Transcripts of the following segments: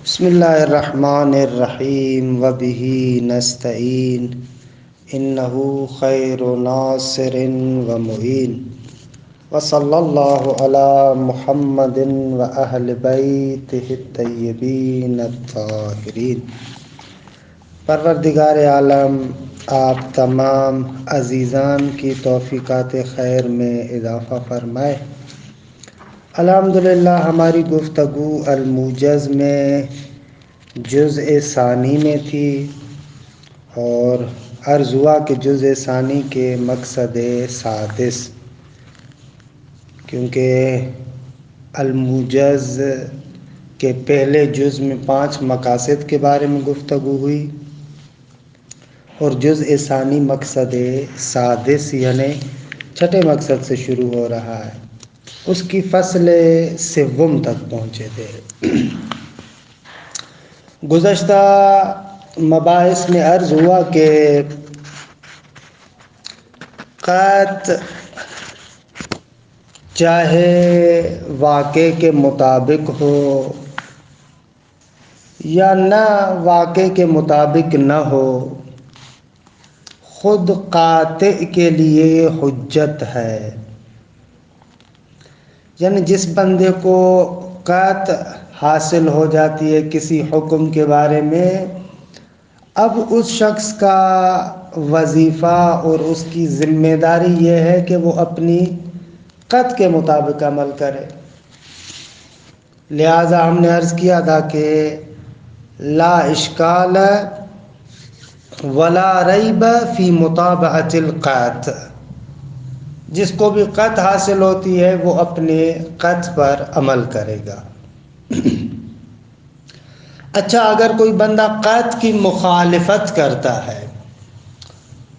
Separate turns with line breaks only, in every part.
بسم اللہ الرحمن الرحیم وبہ نستعین انہ خیر ناصر و معین وصلی اللہ علی محمد و اہل بیتہ الطیبین الطاہرین۔ پروردگار عالم آپ تمام عزیزان کی توفیقات خیر میں اضافہ فرمائے۔ الحمدللہ ہماری گفتگو الموجز میں جزء ثانی میں تھی اور عرض ہوا کہ جزء ثانی کے مقصد سادس، کیونکہ الموجز کے پہلے جز میں 5 مقاصد کے بارے میں گفتگو ہوئی اور جزء ثانی مقصد سادس یعنی چھٹے مقصد سے شروع ہو رہا ہے، اس کی فصل سوم تک پہنچے تھے۔ گزشتہ مباحث میں عرض ہوا کہ قطع چاہے واقعے کے مطابق ہو یا نہ واقعے کے مطابق نہ ہو، خود قاطع کے لیے حجت ہے۔ یعنی جس بندے کو قطع حاصل ہو جاتی ہے کسی حکم کے بارے میں، اب اس شخص کا وظیفہ اور اس کی ذمہ داری یہ ہے کہ وہ اپنی قطع کے مطابق عمل کرے۔ لہذا ہم نے عرض کیا تھا کہ لا اشکال ولا ریب فی مطابقۃ القطع، جس کو بھی قطع حاصل ہوتی ہے وہ اپنے قطع پر عمل کرے گا۔ اچھا، اگر کوئی بندہ قطع کی مخالفت کرتا ہے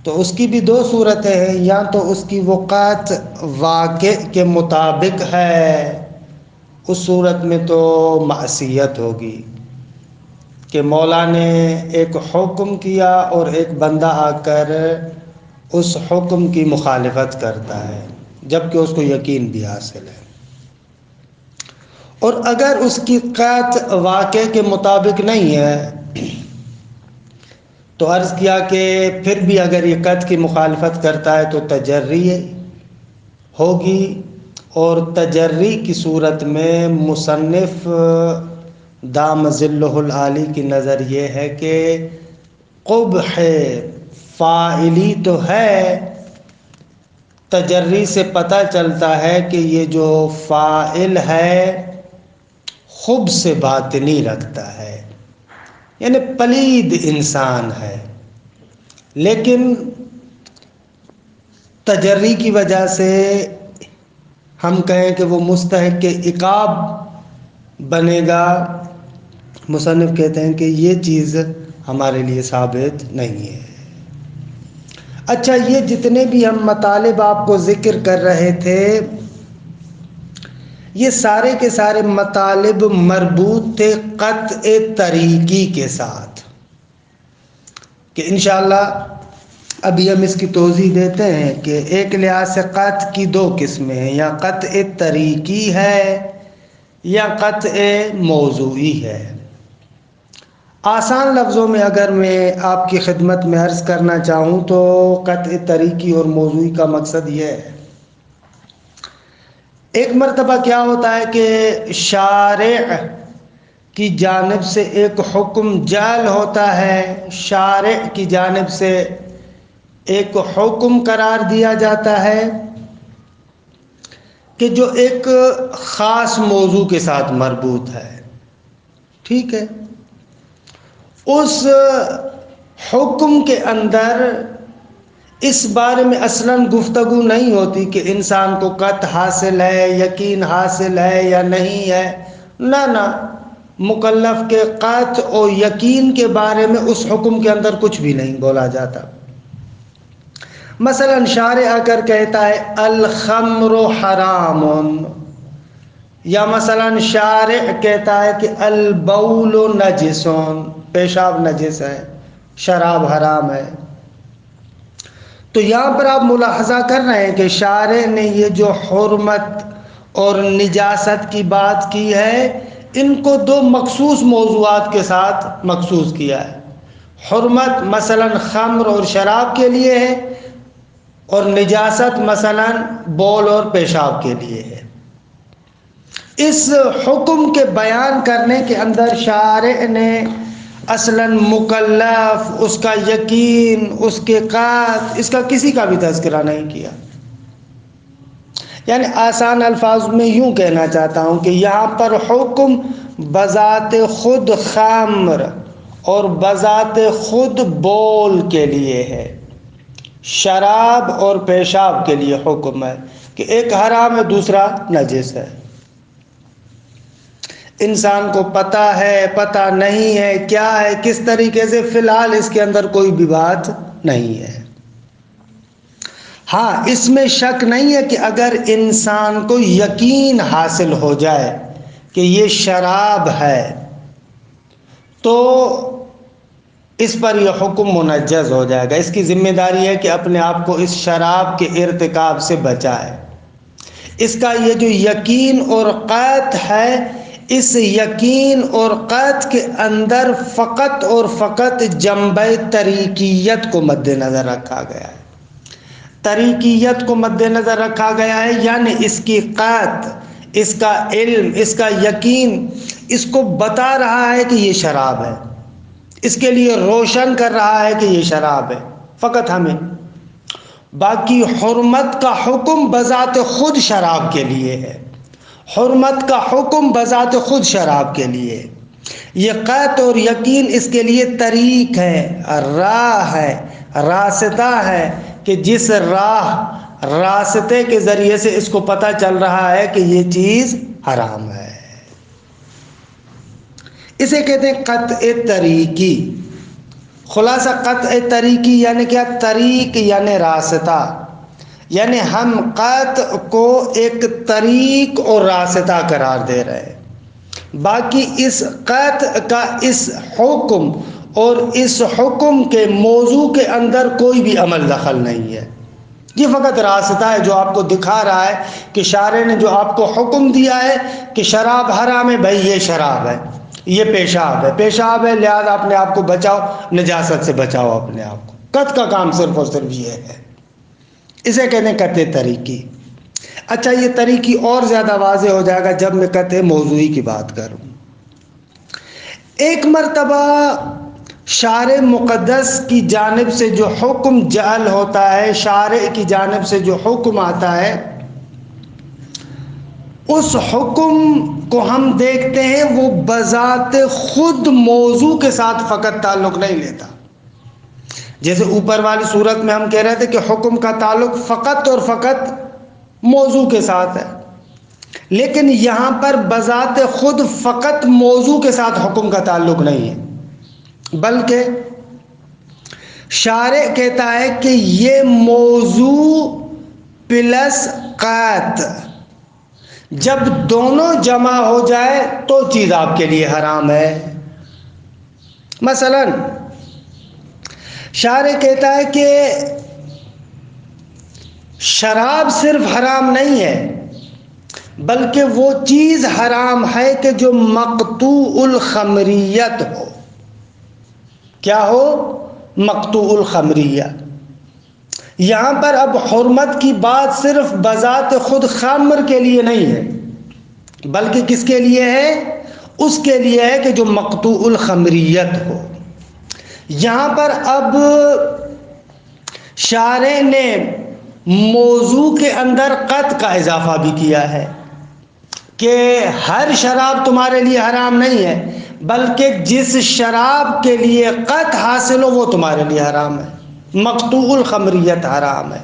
تو اس کی بھی 2 صورتیں ہیں، یا تو اس کی وہ قطع واقع کے مطابق ہے، اس صورت میں تو معصیت ہوگی کہ مولا نے ایک حکم کیا اور ایک بندہ آ کر اس حکم کی مخالفت کرتا ہے جبکہ اس کو یقین بھی حاصل ہے۔ اور اگر اس کی قطع واقع کے مطابق نہیں ہے تو عرض کیا کہ پھر بھی اگر یہ قطع کی مخالفت کرتا ہے تو تجری ہوگی، اور تجری کی صورت میں مصنف دام ظلہ العالی کی نظر یہ ہے کہ قبح فاعلی تو ہے، تجری سے پتہ چلتا ہے کہ یہ جو فاعل ہے خبث باطنی رکھتا ہے، یعنی پلید انسان ہے، لیکن تجری کی وجہ سے ہم کہیں کہ وہ مستحق عقاب بنے گا۔ مصنف کہتے ہیں کہ یہ چیز ہمارے لیے ثابت نہیں ہے۔ اچھا، یہ جتنے بھی ہم مطالب آپ کو ذکر کر رہے تھے، یہ سارے کے سارے مطالب مربوط تھے قطع طریقی کے ساتھ، کہ انشاءاللہ ابھی ہم اس کی توضیح دیتے ہیں کہ ایک لحاظ سے قطع کی 2 قسمیں ہیں، یا قطع طریقی ہے یا قطع موضوعی ہے۔ آسان لفظوں میں اگر میں آپ کی خدمت میں عرض کرنا چاہوں تو قطع طریقی اور موضوعی کا مقصد یہ ہے، ایک مرتبہ کیا ہوتا ہے کہ شارع کی جانب سے ایک حکم جعل ہوتا ہے، شارع کی جانب سے ایک حکم قرار دیا جاتا ہے کہ جو ایک خاص موضوع کے ساتھ مربوط ہے، ٹھیک ہے۔ اس حکم کے اندر اس بارے میں اصلاً گفتگو نہیں ہوتی کہ انسان کو قطع حاصل ہے، یقین حاصل ہے یا نہیں ہے، نہ، مکلف کے قطع و یقین کے بارے میں اس حکم کے اندر کچھ بھی نہیں بولا جاتا۔ مثلا شارع آ کر کہتا ہے الخمر حرام، یا مثلا شارع کہتا ہے کہ البول نجس، پیشاب نجس ہے، شراب حرام ہے۔ تو یہاں پر آپ ملاحظہ کر رہے ہیں کہ شارع نے یہ جو حرمت اور نجاست کی بات کی ہے، ان کو دو مخصوص موضوعات کے ساتھ مخصوص کیا ہے۔ حرمت مثلا خمر اور شراب کے لیے ہے، اور نجاست مثلا بول اور پیشاب کے لیے ہے۔ اس حکم کے بیان کرنے کے اندر شارع نے اصلاً مکلف، اس کا یقین، اس کے قطع، اس کا کسی کا بھی تذکرہ نہیں کیا۔ یعنی آسان الفاظ میں یوں کہنا چاہتا ہوں کہ یہاں پر حکم بذات خود خمر اور بذات خود بول کے لیے ہے، شراب اور پیشاب کے لیے حکم ہے کہ ایک حرام ہے، دوسرا نجس ہے۔ انسان کو پتہ ہے، پتہ نہیں ہے، کیا ہے، کس طریقے سے، فی الحال اس کے اندر کوئی بھی بات نہیں ہے۔ ہاں، اس میں شک نہیں ہے کہ اگر انسان کو یقین حاصل ہو جائے کہ یہ شراب ہے تو اس پر یہ حکم منجز ہو جائے گا۔ اس کی ذمہ داری ہے کہ اپنے آپ کو اس شراب کے ارتکاب سے بچائے۔ اس کا یہ جو یقین اور قطع ہے، اس یقین اور قطع کے اندر فقط اور فقط جنبہ طریقیت کو مد نظر رکھا گیا ہے۔ طریقیت کو مد نظر رکھا گیا ہے، یعنی اس کی قطع، اس کا علم، اس کا یقین اس کو بتا رہا ہے کہ یہ شراب ہے، اس کے لیے روشن کر رہا ہے کہ یہ شراب ہے، فقط ہمیں۔ باقی حرمت کا حکم بذات خود شراب کے لیے ہے، حرمت کا حکم بذات خود شراب کے لیے۔ یہ قطع اور یقین اس کے لیے طریق ہے، راہ ہے، راستہ ہے کہ جس راہ، راستے کے ذریعے سے اس کو پتہ چل رہا ہے کہ یہ چیز حرام ہے۔ اسے کہتے ہیں قطع طریقی۔ خلاصہ قطع طریقی یعنی کیا؟ طریق یعنی راستہ، یعنی ہم قطع کو ایک طریق اور راستہ قرار دے رہے ہیں۔ باقی اس قطع کا اس حکم اور اس حکم کے موضوع کے اندر کوئی بھی عمل دخل نہیں ہے، یہ فقط راستہ ہے جو آپ کو دکھا رہا ہے کہ شارع نے جو آپ کو حکم دیا ہے کہ شراب حرام ہے، بھائی یہ شراب ہے، یہ پیشاب ہے، پیشاب ہے، لہذا اپنے آپ کو بچاؤ، نجاست سے بچاؤ اپنے آپ کو۔ قطع کا کام صرف اور صرف یہ ہے، اسے کہتے ہیں قطع طریقی۔ اچھا، یہ طریقی اور زیادہ واضح ہو جائے گا جب میں قطع موضوعی کی بات کروں۔ ایک مرتبہ شارع مقدس کی جانب سے جو حکم جعل ہوتا ہے، شارع کی جانب سے جو حکم آتا ہے، اس حکم کو ہم دیکھتے ہیں وہ بذات خود موضوع کے ساتھ فقط تعلق نہیں لیتا۔ جیسے اوپر والی صورت میں ہم کہہ رہے تھے کہ حکم کا تعلق فقط اور فقط موضوع کے ساتھ ہے، لیکن یہاں پر بذات خود فقط موضوع کے ساتھ حکم کا تعلق نہیں ہے، بلکہ شارع کہتا ہے کہ یہ موضوع پلس قطع جب دونوں جمع ہو جائے تو چیز آپ کے لیے حرام ہے۔ مثلا شارع کہتا ہے کہ شراب صرف حرام نہیں ہے، بلکہ وہ چیز حرام ہے کہ جو مقطوع الخمریت ہو۔ کیا ہو؟ مقطوع الخمریہ۔ یہاں پر اب حرمت کی بات صرف بذات خود خمر کے لیے نہیں ہے، بلکہ کس کے لیے ہے؟ اس کے لیے ہے کہ جو مقطوع الخمریت ہو۔ یہاں پر اب شارع نے موضوع کے اندر قطع کا اضافہ بھی کیا ہے کہ ہر شراب تمہارے لیے حرام نہیں ہے، بلکہ جس شراب کے لیے قطع حاصل ہو وہ تمہارے لیے حرام ہے۔ مقطوع الخمریت حرام ہے،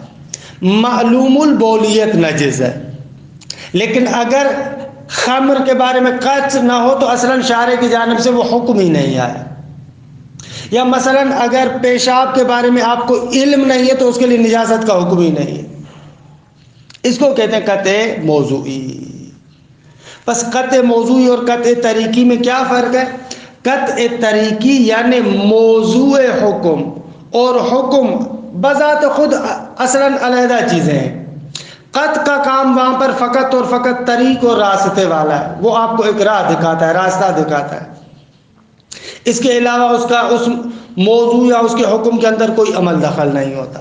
معلوم البولیت نجس ہے۔ لیکن اگر خمر کے بارے میں قطع نہ ہو تو اصلاً شارع کی جانب سے وہ حکم ہی نہیں آیا۔ یا مثلاً اگر پیشاب کے بارے میں آپ کو علم نہیں ہے تو اس کے لیے نجاست کا حکم ہی نہیں ہے۔ اس کو کہتے ہیں قطع موضوعی۔ بس قطع موضوعی اور قطع طریقی میں کیا فرق ہے؟ قطع طریقی یعنی موضوع حکم اور حکم بذات خود اصلاً علیحدہ چیزیں ہیں۔ قط کا کام وہاں پر فقط اور فقط طریق اور راستے والا ہے، وہ آپ کو ایک راہ دکھاتا ہے، راستہ دکھاتا ہے، اس کے علاوہ اس کا اس موضوع یا اس کے حکم کے اندر کوئی عمل دخل نہیں ہوتا۔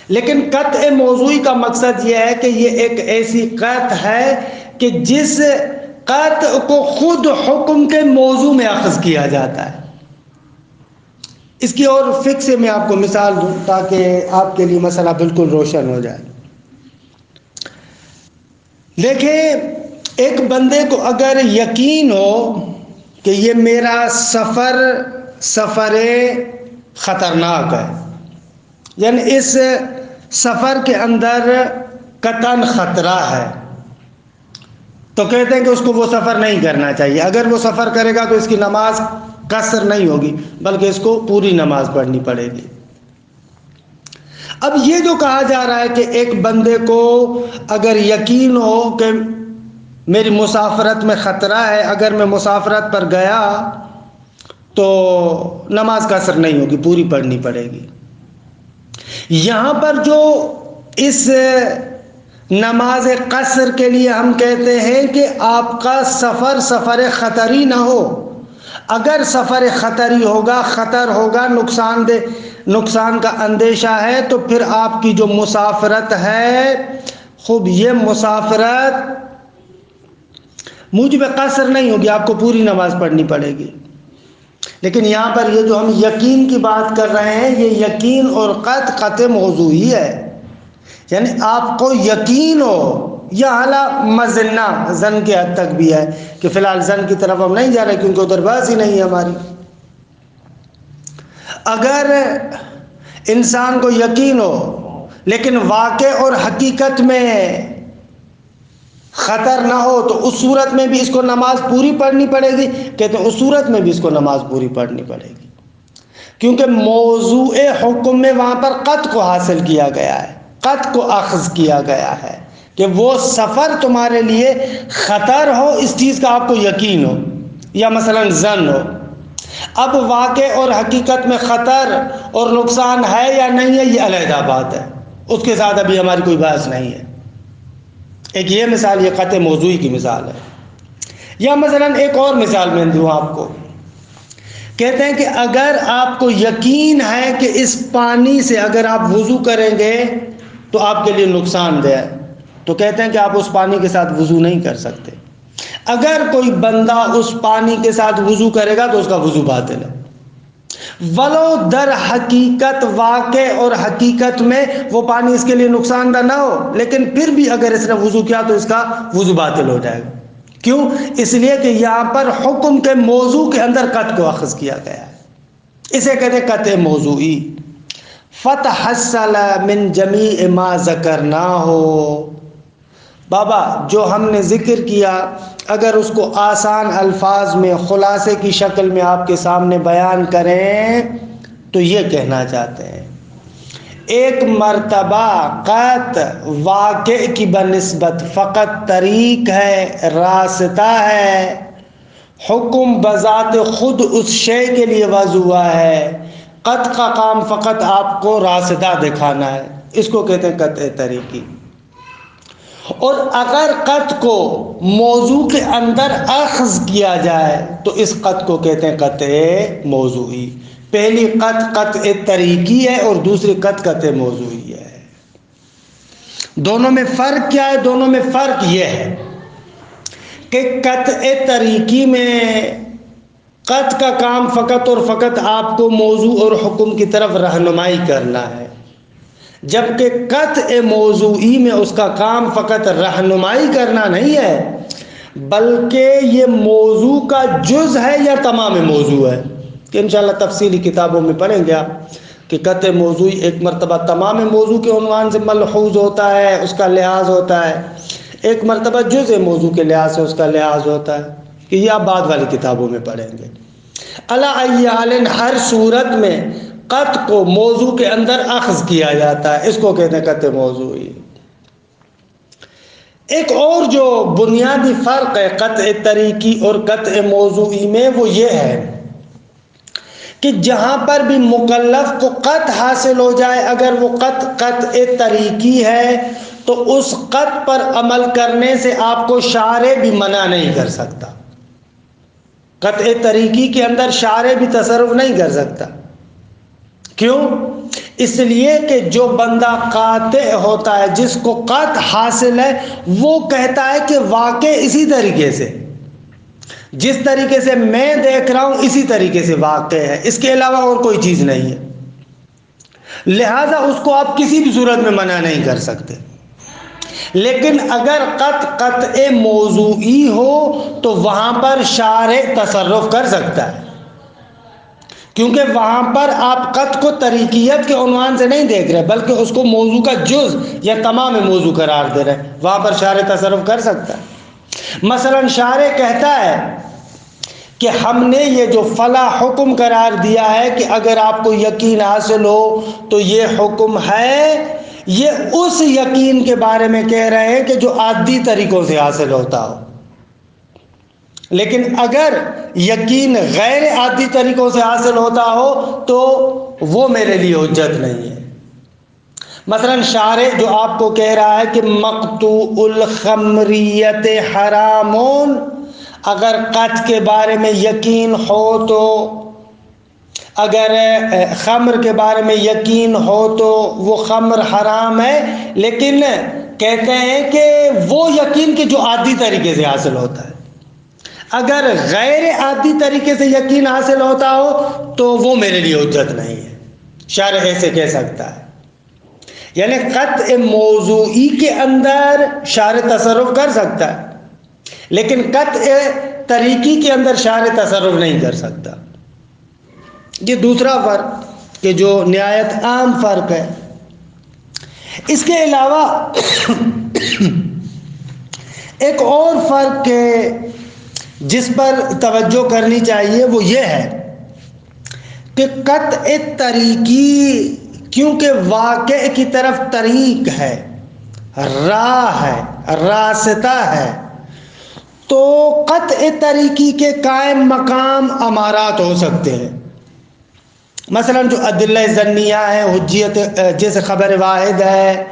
لیکن قطع موضوعی کا مقصد یہ ہے کہ یہ ایک ایسی قطع ہے کہ جس قطع کو خود حکم کے موضوع میں اخذ کیا جاتا ہے۔ اس کی اور فقہ سے میں آپ کو مثال دوں تاکہ آپ کے لیے مسئلہ بالکل روشن ہو جائے۔ دیکھیں، ایک بندے کو اگر یقین ہو کہ یہ میرا سفر خطرناک ہے، یعنی اس سفر کے اندر قطعاً خطرہ ہے، تو کہتے ہیں کہ اس کو وہ سفر نہیں کرنا چاہیے۔ اگر وہ سفر کرے گا تو اس کی نماز قصر نہیں ہوگی بلکہ اس کو پوری نماز پڑھنی پڑے گی۔ اب یہ جو کہا جا رہا ہے کہ ایک بندے کو اگر یقین ہو کہ میری مسافرت میں خطرہ ہے، اگر میں مسافرت پر گیا تو نماز قصر نہیں ہوگی، پوری پڑھنی پڑے گی۔ یہاں پر جو اس نماز قصر کے لیے ہم کہتے ہیں کہ آپ کا سفر خطری نہ ہو۔ اگر سفر خطری ہوگا، خطر ہوگا، نقصان کا اندیشہ ہے، تو پھر آپ کی جو مسافرت ہے، خوب یہ مسافرت موجب قصر نہیں ہوگی، آپ کو پوری نماز پڑھنی پڑے گی۔ لیکن یہاں پر یہ جو ہم یقین کی بات کر رہے ہیں، یہ یقین اور قطع موضوعی ہے، یعنی آپ کو یقین ہو، یا حالا مظنہ زن کے حد تک بھی ہے کہ فی الحال زن کی طرف ہم نہیں جا رہے کیونکہ ادھر بحث ہی نہیں ہے ہماری۔ اگر انسان کو یقین ہو لیکن واقع اور حقیقت میں خطر نہ ہو تو اس صورت میں بھی اس کو نماز پوری پڑھنی پڑے گی۔ کہتے ہیں اس صورت میں بھی اس کو نماز پوری پڑھنی پڑے گی، کیونکہ موضوع حکم میں وہاں پر قطع کو حاصل کیا گیا ہے، قطع کو اخذ کیا گیا ہے کہ وہ سفر تمہارے لیے خطر ہو، اس چیز کا آپ کو یقین ہو یا مثلا ظن ہو۔ اب واقع اور حقیقت میں خطر اور نقصان ہے یا نہیں ہے، یہ علیحدہ بات ہے، اس کے ساتھ ابھی ہماری کوئی بحث نہیں ہے۔ ایک یہ مثال، یہ قطع موضوعی کی مثال ہے۔ یا مثلا ایک اور مثال میں دوں آپ کو، کہتے ہیں کہ اگر آپ کو یقین ہے کہ اس پانی سے اگر آپ وضو کریں گے تو آپ کے لیے نقصان دہ ہے، تو کہتے ہیں کہ آپ اس پانی کے ساتھ وضو نہیں کر سکتے۔ اگر کوئی بندہ اس پانی کے ساتھ وضو کرے گا تو اس کا وضو باطل ہے، ولو در حقیقت واقع اور حقیقت میں وہ پانی اس کے لیے نقصان دہ نہ ہو، لیکن پھر بھی اگر اس نے وضو کیا تو اس کا وضو باطل ہو جائے گا۔ کیوں؟ اس لیے کہ یہاں پر حکم کے موضوع کے اندر قطع کو اخذ کیا گیا ہے، اسے کہتے ہیں قطع موضوعی۔ فتحصل من جمیع ما ذکرناہ، بابا جو ہم نے ذکر کیا اگر اس کو آسان الفاظ میں خلاصے کی شکل میں آپ کے سامنے بیان کریں تو یہ کہنا چاہتے ہیں، ایک مرتبہ قطع واقع کی بنسبت فقط طریق ہے، راستہ ہے، حکم بذات خود اس شے کے لیے وضع ہوا ہے، قطع کا کام فقط آپ کو راستہ دکھانا ہے، اس کو کہتے ہیں قطع طریقی۔ اور اگر قطع کو موضوع کے اندر اخذ کیا جائے تو اس قطع کو کہتے ہیں قطع موضوعی۔ پہلی قطع طریقی ہے اور دوسری قطع موضوعی ہے۔ دونوں میں فرق کیا ہے؟ دونوں میں فرق یہ ہے کہ قطع طریقی میں قطع کا کام فقط اور فقط آپ کو موضوع اور حکم کی طرف رہنمائی کرنا ہے، جبکہ قطع موضوعی میں اس کا کام فقط رہنمائی کرنا نہیں ہے بلکہ یہ موضوع کا جز ہے یا تمام موضوع ہے، کہ انشاءاللہ تفصیلی کتابوں میں پڑھیں گے آپ کہ قطع موضوعی ایک مرتبہ تمام موضوع کے عنوان سے ملحوظ ہوتا ہے، اس کا لحاظ ہوتا ہے، ایک مرتبہ جزء موضوع کے لحاظ سے اس کا لحاظ ہوتا ہے، کہ یہ آپ بعد والی کتابوں میں پڑھیں گے۔ علی ای حال ہر صورت میں قطع کو موضوع کے اندر اخذ کیا جاتا ہے، اس کو کہتے ہیں قطع موضوعی۔ ایک اور جو بنیادی فرق ہے قطع طریقی اور قطع موضوعی میں وہ یہ ہے کہ جہاں پر بھی مکلف کو قطع حاصل ہو جائے، اگر وہ قطع طریقی ہے تو اس قطع پر عمل کرنے سے آپ کو شارع بھی منع نہیں کر سکتا۔ قطع طریقی کے اندر شارع بھی تصرف نہیں کر سکتا۔ کیوں؟ اس لیے کہ جو بندہ قاطع ہوتا ہے، جس کو قطع حاصل ہے، وہ کہتا ہے کہ واقع اسی طریقے سے، جس طریقے سے میں دیکھ رہا ہوں اسی طریقے سے واقع ہے، اس کے علاوہ اور کوئی چیز نہیں ہے، لہذا اس کو آپ کسی بھی صورت میں منع نہیں کر سکتے۔ لیکن اگر قطع موضوعی ہو تو وہاں پر شارع تصرف کر سکتا ہے، کیونکہ وہاں پر آپ قطع کو طریقیت کے عنوان سے نہیں دیکھ رہے بلکہ اس کو موضوع کا جز یا تمام موضوع قرار دے رہے ہیں، وہاں پر شارع تصرف کر سکتا ہے۔ مثلا شارع کہتا ہے کہ ہم نے یہ جو فلاں حکم قرار دیا ہے کہ اگر آپ کو یقین حاصل ہو تو یہ حکم ہے، یہ اس یقین کے بارے میں کہہ رہے ہیں کہ جو عادی طریقوں سے حاصل ہوتا ہو، لیکن اگر یقین غیر عادی طریقوں سے حاصل ہوتا ہو تو وہ میرے لیے حجت نہیں ہے۔ مثلا شارع جو آپ کو کہہ رہا ہے کہ مقطوع الخمریت حرامون، اگر قطع کے بارے میں یقین ہو تو، اگر خمر کے بارے میں یقین ہو تو وہ خمر حرام ہے، لیکن کہتے ہیں کہ وہ یقین کہ جو عادی طریقے سے حاصل ہوتا ہے، اگر غیر عادی طریقے سے یقین حاصل ہوتا ہو تو وہ میرے لیے حجت نہیں ہے۔ شارع ایسے کہہ سکتا ہے، یعنی قطع موضوعی کے اندر شارع تصرف کر سکتا ہے، لیکن قطع طریقی کے اندر شارع تصرف نہیں کر سکتا۔ یہ دوسرا فرق کہ جو نہایت عام فرق ہے۔ اس کے علاوہ ایک اور فرق جس پر توجہ کرنی چاہیے وہ یہ ہے کہ قطع طریقی کیونکہ واقع کی طرف طریق ہے، راہ ہے، راستہ ہے، تو قطع طریقی کے قائم مقام امارات ہو سکتے ہیں۔ مثلا جو ادلہ ظنیہ ہے، حجیت جیسے خبر واحد ہے،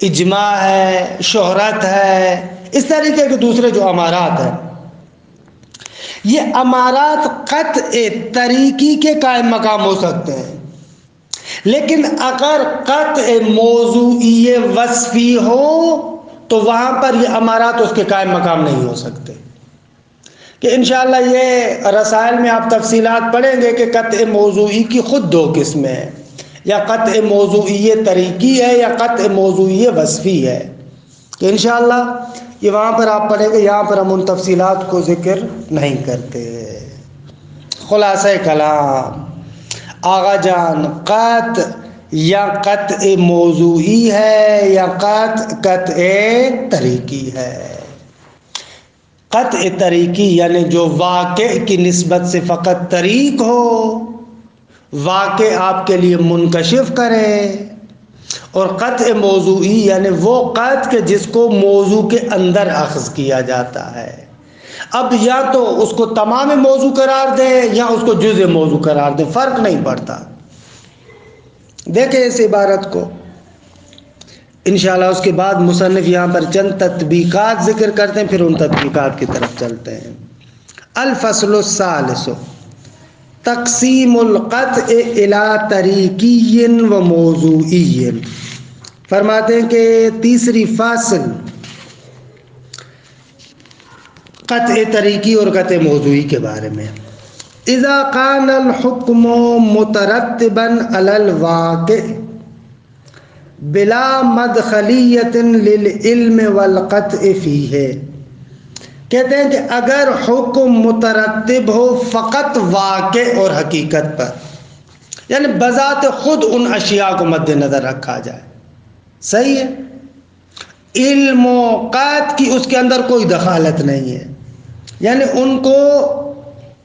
اجماع ہے، شہرت ہے، اس طریقے کے دوسرے جو امارات ہیں، یہ امارات قطع طریقی کے قائم مقام ہو سکتے ہیں، لیکن اگر قطع موضوعی وصفی ہو تو وہاں پر یہ امارات اس کے قائم مقام نہیں ہو سکتے، کہ انشاءاللہ یہ رسائل میں آپ تفصیلات پڑھیں گے کہ قطع موضوعی کی خود دو قسمیں ہیں، یا قطع موضوعی طریقی ہے یا قطع موضوعی وصفی ہے، کہ انشاءاللہ یہ وہاں پر آپ پڑھیں گے، یہاں پر ہم ان تفصیلات کو ذکر نہیں کرتے۔ خلاصہ کلام آغا جان، قطع یا قطع موضوعی ہے یا قطع طریقی ہے۔ قطع طریقی یعنی جو واقع کی نسبت سے فقط طریق ہو، واقع آپ کے لیے منکشف کرے، اور قطع موضوعی یعنی وہ قطع کہ جس کو موضوع کے اندر اخذ کیا جاتا ہے۔ اب یا تو اس کو تمام موضوع قرار دے یا اس کو جزء موضوع قرار دے، فرق نہیں پڑتا۔ دیکھیں اس عبارت کو انشاءاللہ، اس کے بعد مصنف یہاں پر چند تطبیقات ذکر کرتے ہیں، پھر ان تطبیقات کی طرف چلتے ہیں۔ الفصل الثالث تقسیم القطع الی طریقی و موضوعی، فرماتے ہیں کہ تیسری فصل قطع طریقی اور قطع موضوعی کے بارے میں۔ اذا کان الحکم مترتبا علی الواقع بلا مدخلیت للعلم والقطع فیہ، کہتے ہیں کہ اگر حکم مترتب ہو فقط واقع اور حقیقت پر، یعنی بذات خود ان اشیاء کو مد نظر رکھا جائے، صحیح ہے، علم و قطع کی اس کے اندر کوئی دخالت نہیں ہے، یعنی ان کو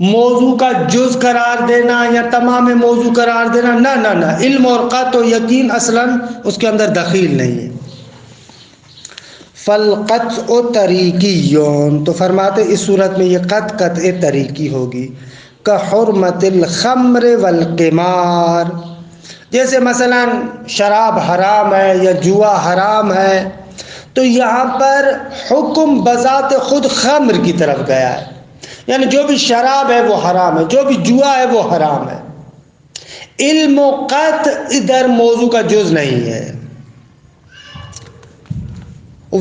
موضوع کا جز قرار دینا یا تمام موضوع قرار دینا، نہ نہ نہ، علم اور قطع و یقین اصلاً اس کے اندر دخیل نہیں ہے۔ فالقطع طریقی، تو فرماتے اس صورت میں یہ قطع طریقی ہوگی۔ کحرمت الخمر والقمار، جیسے مثلا شراب حرام ہے یا جوا حرام ہے، تو یہاں پر حکم بذات خود خمر کی طرف گیا ہے، یعنی جو بھی شراب ہے وہ حرام ہے، جو بھی جوا ہے وہ حرام ہے۔ علم و قطع ادھر موضوع کا جز نہیں ہے۔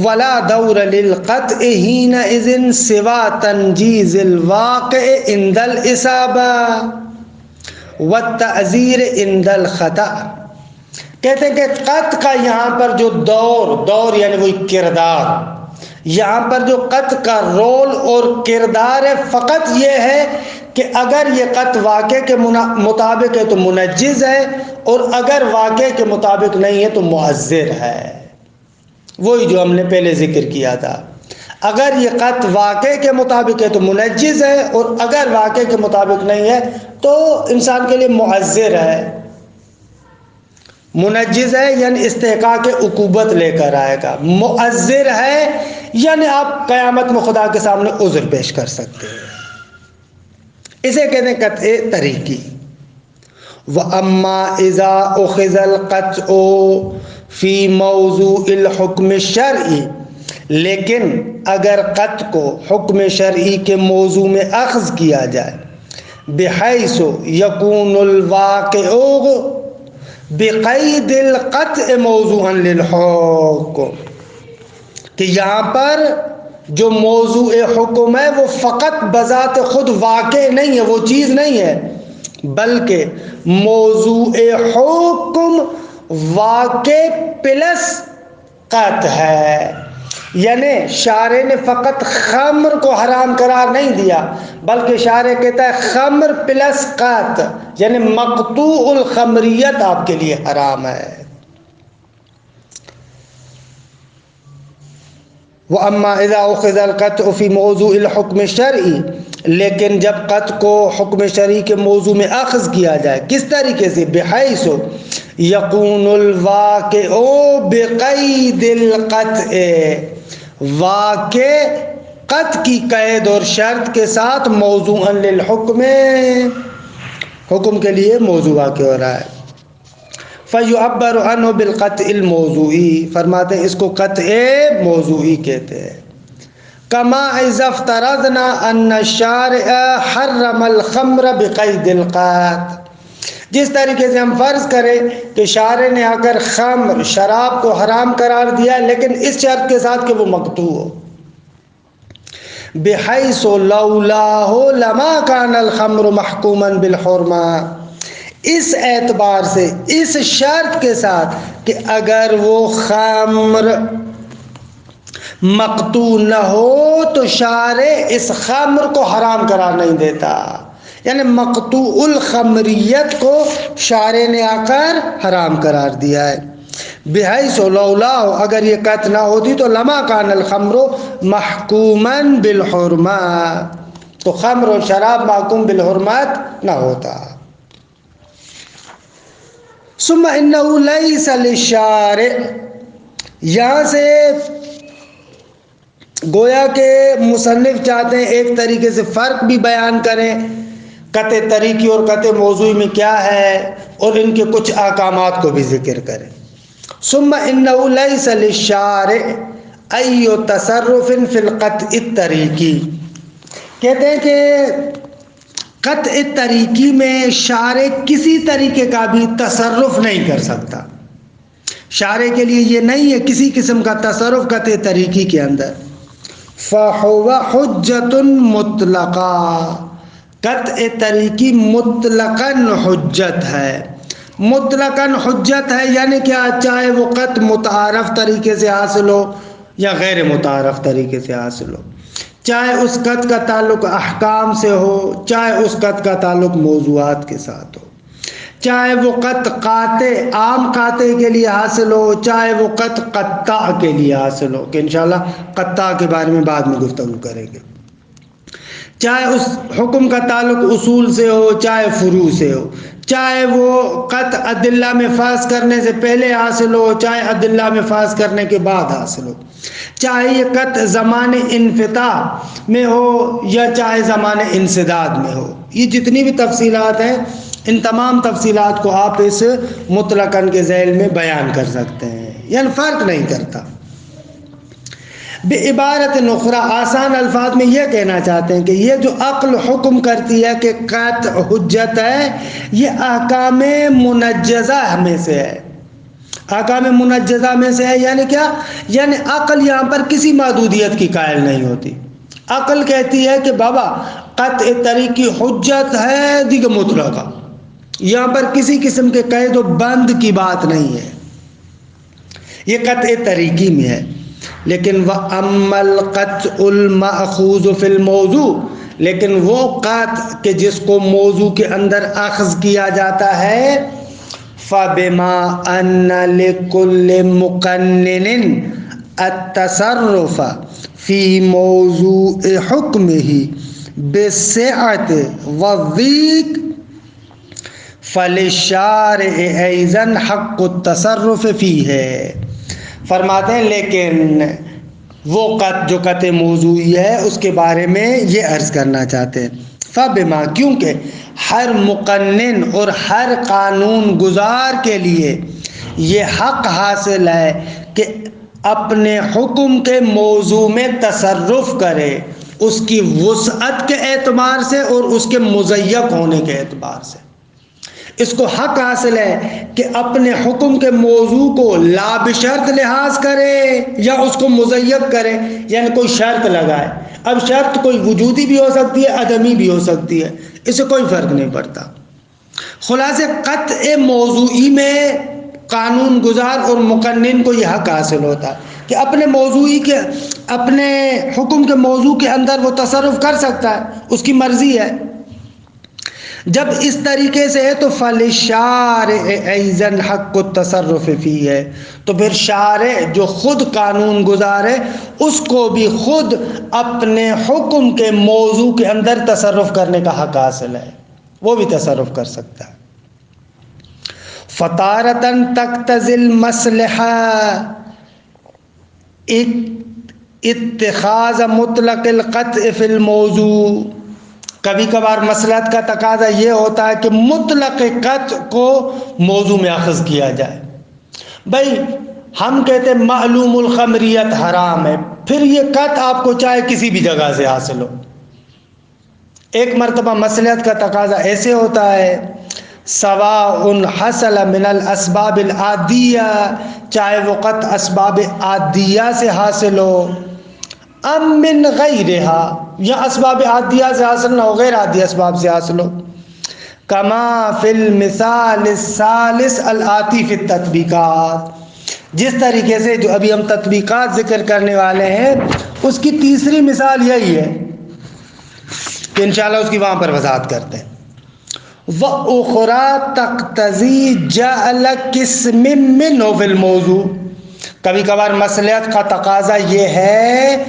ولا دور للقطع حینئذ سوا تنجیز الواقع عند الاصابہ والتعذیر عند الخطأ۔ کہتے ہیں کہ قطع کا یہاں پر جو دور یعنی وہی کردار، یہاں پر جو قطع کا رول اور کردار ہے فقط یہ ہے کہ اگر یہ قطع واقع کے مطابق ہے تو منجز ہے، اور اگر واقع کے مطابق نہیں ہے تو معذر ہے۔ وہی جو ہم نے پہلے ذکر کیا تھا، اگر یہ قطع واقع کے مطابق ہے تو منجز ہے، اور اگر واقع کے مطابق نہیں ہے تو انسان کے لیے معذر ہے۔ منجز ہے یعنی استحقاق عقوبت لے کر آئے گا، معذر ہے یعنی آپ قیامت میں خدا کے سامنے عذر پیش کر سکتے ہیں۔ اسے کہتے ہیں قطع طریقی۔ وَأَمَّا إِذَا أُخِذَ الْقَطْعُ فِي مَوْضُوعِ الْحُكْمِ الشَّرْعِي، لیکن اگر قطع کو حکم شرعی کے موضوع میں اخذ کیا جائے، بحیث یکون الواقع بقید القطع موضوعا للحکم، کہ یہاں پر جو موضوع حکم ہے وہ فقط بذات خود واقع نہیں ہے، وہ چیز نہیں ہے، بلکہ موضوع حکم واقع پلس قطع ہے۔ یعنی شارع نے فقط خمر کو حرام قرار نہیں دیا، بلکہ شارع کہتا ہے خمر پلس قطع، یعنی مقطوع الخمریت آپ کے لیے حرام ہے۔ وَأَمَّا إِذَا أُخِذَ الْقَطْعُ فِي مَوْضُوعِ الْحُكْمِ الشَّرْعِي، لیکن جب قطع کو حکم شرعی کے موضوع میں اخذ کیا جائے، کس طریقے سے؟ بحیث یکون الواقع بقید القطع، واقع قطع کی قید اور شرط کے ساتھ موضوعا للحکم، حکم کے لیے موضوع واقع ہو رہا ہے۔ فَيُعَبَّرُ عَنْهُ بِالْقَطْعِ الْمَوْضُوعِي، فرماتے ہیں اس کو قطع موضوعی کہتے ہیں۔ كَمَا إِذَا افْتَرَضْنَا أَنَّ الشَّارِعَ حَرَّمَ الْخَمْرَ بِقَيْدِ الْقَطْعِ، جس طریقے سے ہم فرض کریں کہ شارع نے آ کر خمر شراب کو حرام قرار دیا لیکن اس شرط کے ساتھ کہ وہ مقطوع ہو، بحیث لولاہ لما کان الخمر محکوما بالحرمہ، اس اعتبار سے اس شرط کے ساتھ کہ اگر وہ خمر مقطوع نہ ہو تو شارع اس خمر کو حرام قرار نہیں دیتا، یعنی مقطوع الخمریت کو شارع نے آ کر حرام قرار دیا ہے۔ بحیث لولا، اگر یہ قطع نہ ہوتی تو لما کان الخمر محکوما بالحرمہ، تو خمر و شراب محکوم بالحرمت نہ ہوتا۔ ثم انه ليس للشارع، یہاں سے گویا کہ مصنف چاہتے ہیں ایک طریقے سے فرق بھی بیان کریں، قطع طریقی اور قطع موضوعی میں کیا ہے، اور ان کے کچھ احکامات کو بھی ذکر کریں۔ ثم انه ليس للشارع اي تصرف في القطع الطریقی، کہتے ہیں کہ قطع طریقی میں شارع کسی طریقے کا بھی تصرف نہیں کر سکتا، شارع کے لیے یہ نہیں ہے کسی قسم کا تصرف قطع طریقی کے اندر۔ فَهُوَ حُجَّةٌ مُطْلَقَةٌ، قطع طریقی مطلقاً حجت ہے، مطلقاً حجت ہے، یعنی کیا؟ چاہے وہ قطع متعارف طریقے سے حاصل ہو یا غیر متعارف طریقے سے حاصل ہو، چاہے اس قطع کا تعلق احکام سے ہو، چاہے اس قطع کا تعلق موضوعات کے ساتھ ہو، چاہے وہ قطع قاطع عام قاطع کے لیے حاصل ہو، چاہے وہ قطع قطع کے لیے حاصل ہو، کہ انشاءاللہ قطع کے بارے میں بعد میں گفتگو کریں گے۔ چاہے اس حکم کا تعلق اصول سے ہو چاہے فروع سے ہو، چاہے وہ قطع ادلہ میں فاس کرنے سے پہلے حاصل ہو چاہے ادلہ میں فاس کرنے کے بعد حاصل ہو، چاہے یہ قطع زمان انفتاح میں ہو یا چاہے زمان انسداد میں ہو۔ یہ جتنی بھی تفصیلات ہیں ان تمام تفصیلات کو آپ اس مطلقاً کے ذیل میں بیان کر سکتے ہیں، یعنی فرق نہیں کرتا۔ بعبارت اخری آسان الفاظ میں یہ کہنا چاہتے ہیں کہ یہ جو عقل حکم کرتی ہے کہ قطع حجت ہے، یہ احکام منجزہ میں سے ہے۔ احکام منجزہ میں سے ہے یعنی کیا؟ یعنی عقل یہاں پر کسی محدودیت کی قائل نہیں ہوتی۔ عقل کہتی ہے کہ بابا قطع طریقی حجت ہے دیگر مطلقہ، یہاں پر کسی قسم کے قید و بند کی بات نہیں ہے، یہ قطع طریقی میں ہے۔ لیکن وَأَمَّا الْقَطْعُ الْمَأْخُوذُ فِي الْمَوْضُوعِ، لیکن وہ قطع کہ جس کو موضوع کے اندر اخذ کیا جاتا ہے، فَبِمَا أَنَّ لِكُلِّ مُقَنِّنٍ التصرف فی موضوع حکمه بالسعة والضیق فللشارع ایضا حق التصرف فیہ۔ فرماتے ہیں لیکن وہ جو قطع موضوعی ہے اس کے بارے میں یہ عرض کرنا چاہتے ہیں، فبما، کیونکہ ہر مقنن اور ہر قانون گزار کے لیے یہ حق حاصل ہے کہ اپنے حکم کے موضوع میں تصرف کرے، اس کی وسعت کے اعتبار سے اور اس کے مضیق ہونے کے اعتبار سے۔ اس کو حق حاصل ہے کہ اپنے حکم کے موضوع کو لا بشرط لحاظ کرے یا اس کو مضیق کرے، یعنی کوئی شرط لگائے۔ اب شرط کوئی وجودی بھی ہو سکتی ہے عدمی بھی ہو سکتی ہے، اس سے کوئی فرق نہیں پڑتا۔ خلاصے قطع موضوعی میں قانون گزار اور مقنن کو یہ حق حاصل ہوتا ہے کہ اپنے حکم کے موضوع کے اندر وہ تصرف کر سکتا ہے، اس کی مرضی ہے۔ جب اس طریقے سے ہے تو فَلِلشَّارِعِ أَيْضًا حَقُّ التَّصَرُّفِ فِيهِ ہے، تو پھر شارع جو خود قانون گزار ہے اس کو بھی خود اپنے حکم کے موضوع کے اندر تصرف کرنے کا حق حاصل ہے، وہ بھی تصرف کر سکتا ہے۔ فَتَارَةً تَقْتَضِي الْمَصْلَحَةَ اتخاذ مطلق القطع فی الموضوع، کبھی کبھار مصلحت کا تقاضا یہ ہوتا ہے کہ مطلق قطع کو موضوع میں اخذ کیا جائے۔ بھائی ہم کہتے ہیں معلوم الخمریت حرام ہے، پھر یہ قطع آپ کو چاہے کسی بھی جگہ سے حاصل ہو۔ ایک مرتبہ مصلحت کا تقاضا ایسے ہوتا ہے، سواء حصل من الاسباب العادیہ، چاہے وہ قطع اسباب عادیہ سے حاصل ہو، ام من غیرہا، یا اسباب عادیہ سے حاصل نہ ہو غیر عادی اسباب سے حاصل ہو، کما فی المثال الثالث الآتی فی التطبیقات، جس طریقے سے جو ابھی ہم تطبیقات ذکر کرنے والے ہیں اس کی تیسری مثال یہی ہے کہ انشاءاللہ اس کی وہاں پر وضاحت کرتے ہیں۔ وَأُخْرَى تَقْتَضِي جَعْلَ قِسْمٍ مِّنْهُ فِي الْمَوْضُوعِ، کبھی کبھار مصلحت کا تقاضا یہ ہے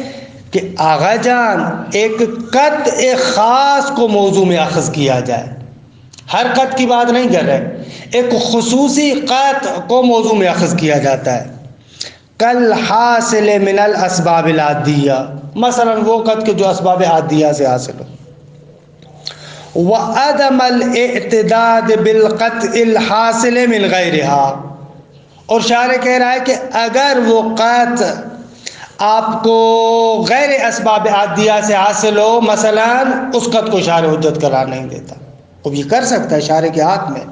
کہ آغا جان ایک قطع خاص کو موضوع میں اخذ کیا جائے، ہر قطع کی بات نہیں کر رہے، ایک خصوصی قطع کو موضوع میں اخذ کیا جاتا ہے۔ کل حاصل من الاسباب العادیہ، مثلا وہ قطع کے جو اسباب عادیہ سے حاصل ہو۔ وعدم الاعتداد بالقطع الحاصل من غیرها، اور شارع کہہ رہا ہے کہ اگر وہ قطع آپ کو غیر اسباب عادیہ سے حاصل ہو، مثلا اس قطع کو شارع حجت قرار نہیں دیتا، اب یہ کر سکتا ہے شارع کے ہاتھ میں۔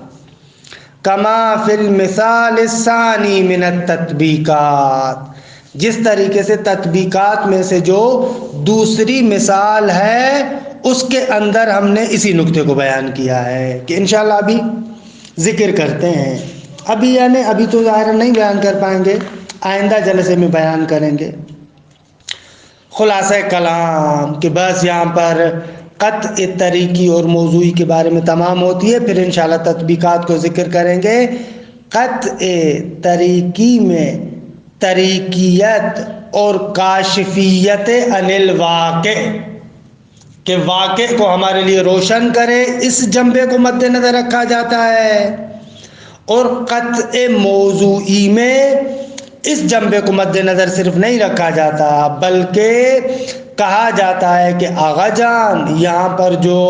کما فی المثال الثانی من التطبیقات، جس طریقے سے تطبیقات میں سے جو دوسری مثال ہے اس کے اندر ہم نے اسی نقطے کو بیان کیا ہے کہ انشاءاللہ ابھی ذکر کرتے ہیں، ابھی تو ظاہر نہیں بیان کر پائیں گے، آئندہ جلسے میں بیان کریں گے۔ خلاصہ کلام کہ بس یہاں پر قطع طریقی اور موضوعی کے بارے میں تمام ہوتی ہے، پھر انشاءاللہ تطبیقات کو ذکر کریں گے۔ قطع طریقی میں طریقیت اور کاشفیت عن الواقع، کہ واقع کو ہمارے لیے روشن کرے، اس جنبے کو مد نظر رکھا جاتا ہے، اور قطع موضوعی میں اس جنبے کو مد نظر صرف نہیں رکھا جاتا، بلکہ کہا جاتا ہے کہ آغا جان یہاں پر جو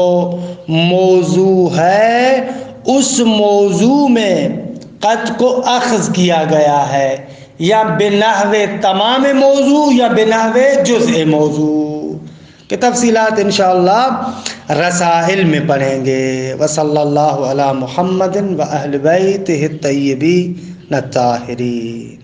موضوع ہے اس موضوع میں قطع کو اخذ کیا گیا ہے، یا بنحو تمام موضوع یا بنحو جزء موضوع، کہ تفصیلات انشاءاللہ رسائل میں پڑھیں گے۔ وصلی اللہ علی محمد و اہل بیتہ الطیبین الطاہرین۔